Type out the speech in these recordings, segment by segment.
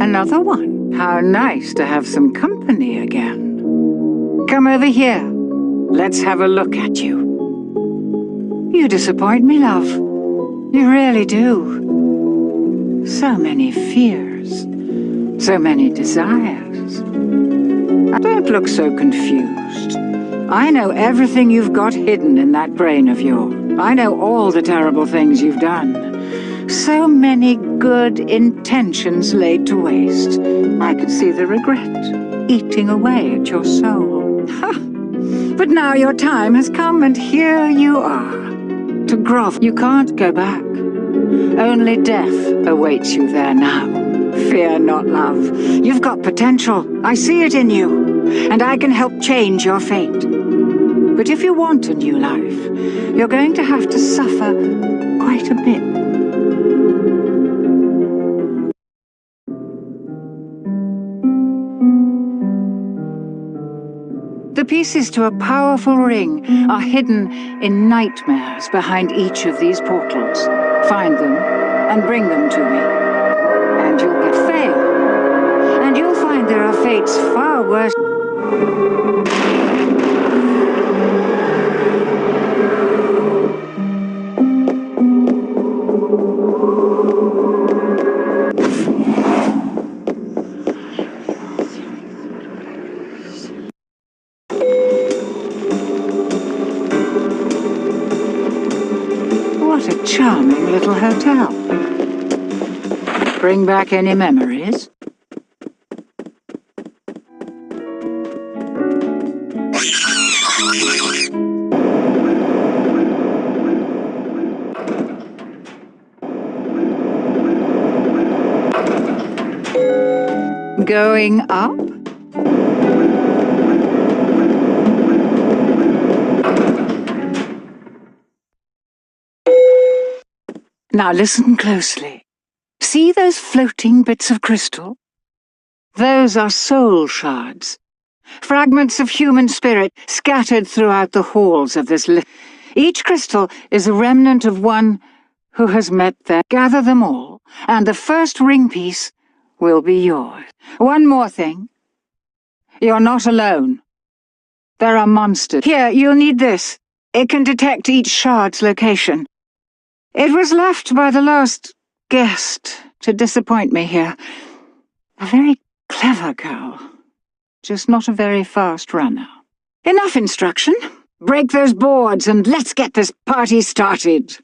Another one. How nice to have some company again. Come over here. Let's have a look at you. You disappoint me, love. You really do. So many fears. So many desires. Don't look so confused. I know everything you've got hidden in that brain of yours. I know all the terrible things you've done. So many good intentions laid to waste. I could see the regret eating away at your soul. But now your time has come, and here you are. To grovel. You can't go back. Only death awaits you there now. Fear not, love. You've got potential. I see it in you, and I can help change your fate. But if you want a new life, you're going to have to suffer quite a bit. The pieces to a powerful ring are hidden in nightmares behind each of these portals. Find them and bring them to me. And you'll get fail. And you'll find there are fates far worse. What a charming little hotel. Bring back any memories? Going up? Now listen closely. See those floating bits of crystal? Those are soul shards. Fragments of human spirit scattered throughout the halls of this Each crystal is a remnant of one who has met there. Gather them all, and the first ring piece will be yours. One more thing. You're not alone. There are monsters. Here, you'll need this. It can detect each shard's location. It was left by the last guest to disappoint me here. A very clever girl, just not a very fast runner. Enough instruction. Break those boards and let's get this party started.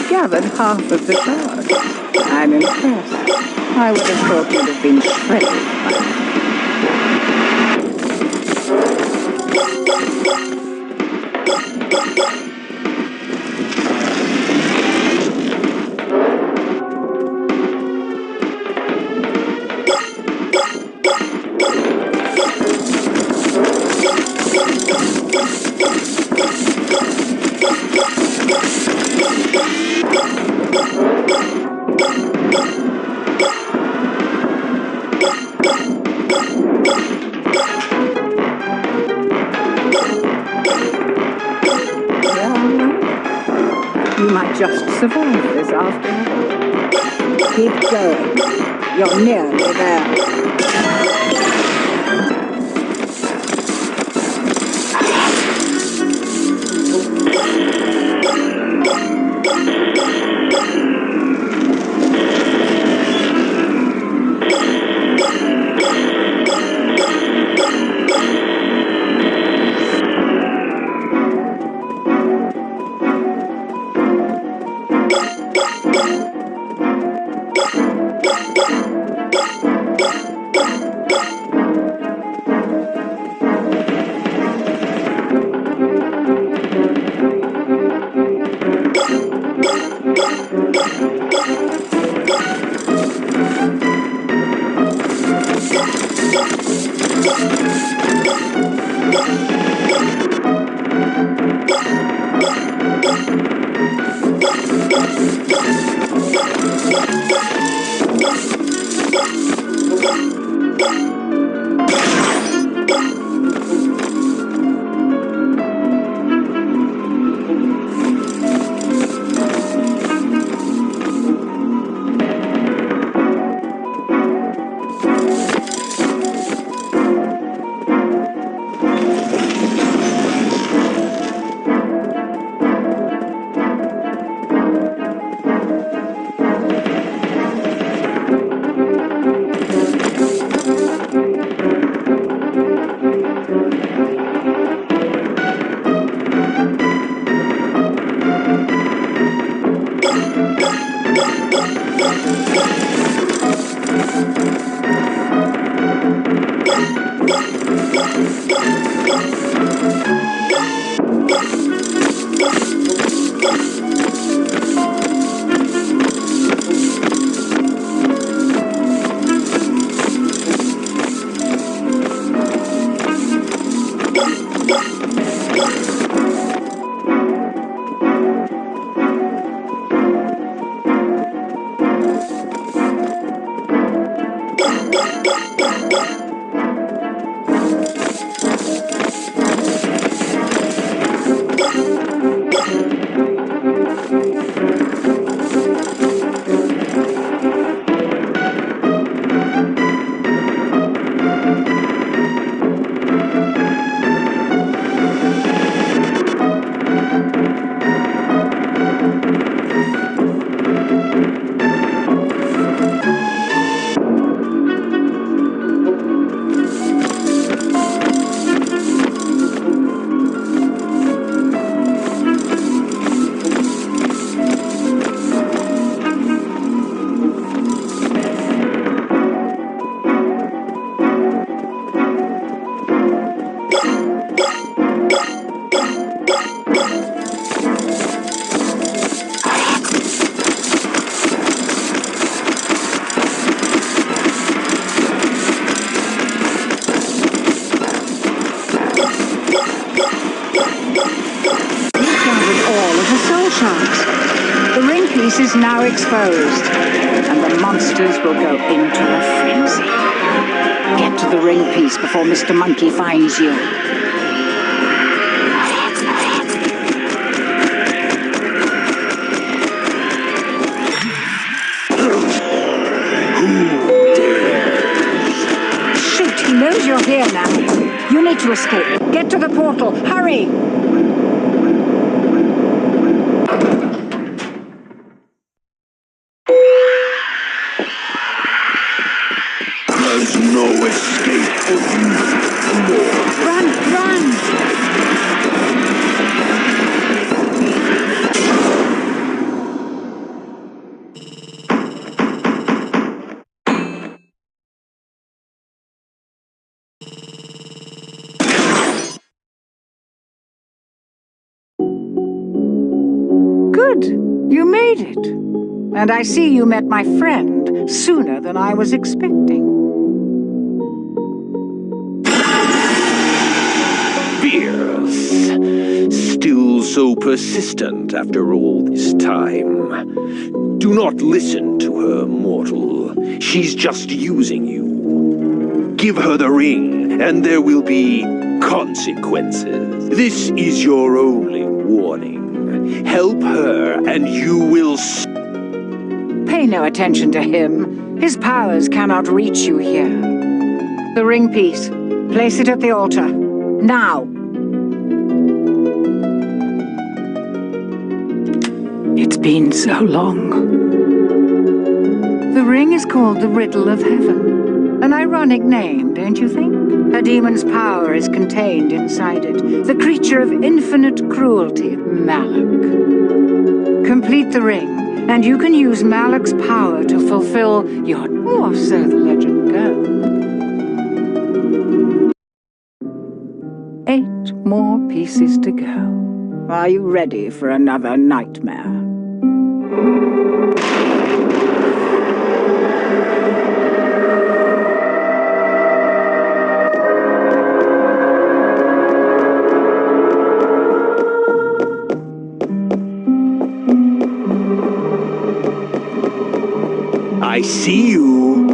Gathered half of the charge. I'm impressed. I would have thought you'd have been shredded by now. You might just survive this after all. Keep going. You're nearly there. the soul shards. The ring piece is now exposed, and the monsters will go into a frenzy. Get to the ring piece before Mr. Monkey finds you. Shoot, he knows you're here now. You need to escape. Get to the portal. Hurry! There's no escape for you. Run, run! Good. You made it. And I see you met my friend sooner than I was expecting. Fierce. Still so persistent after all this time. Do not listen to her, mortal. She's just using you. Give her the ring, and there will be consequences. This is your only warning. Help her, and you will... Pay no attention to him. His powers cannot reach you here. The ring piece. Place it at the altar. Now! It's been so long. The ring is called the Riddle of Heaven. An ironic name, don't you think? A demon's power is contained inside it. The creature of infinite cruelty, Malak. Complete the ring, and you can use Malak's power to fulfill your... or so the legend goes. 8 more pieces to go. Are you ready for another nightmare? I see you.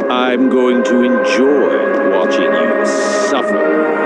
I'm going to enjoy watching you suffer.